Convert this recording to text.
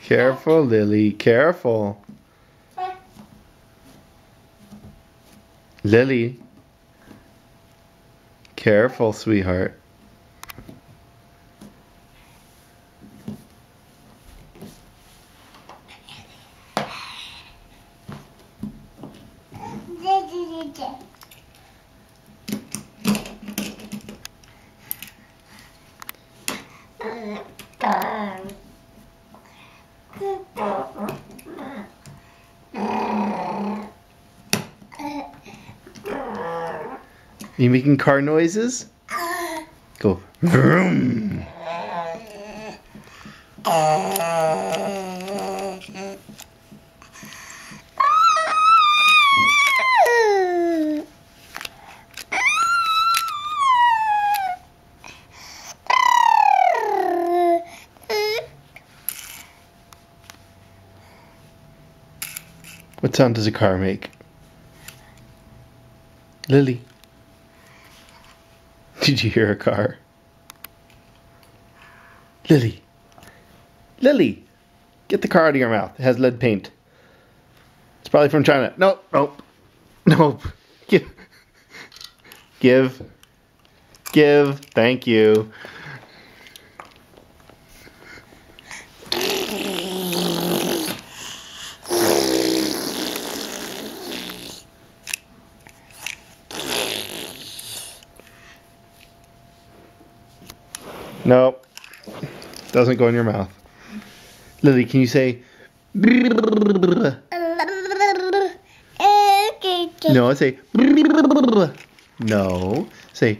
Careful, Lily. Careful. Lily. Careful, sweetheart. You making car noises? Go. Vroom. What sound does a car make? Lily. Did you hear a car? Lily. Lily. Get the car out of your mouth. It has lead paint. It's probably from China. Nope. Nope. Nope. Give. Give. Give. Thank you. Nope. Doesn't go in your mouth. Lily, can you say... No, say... No. Say...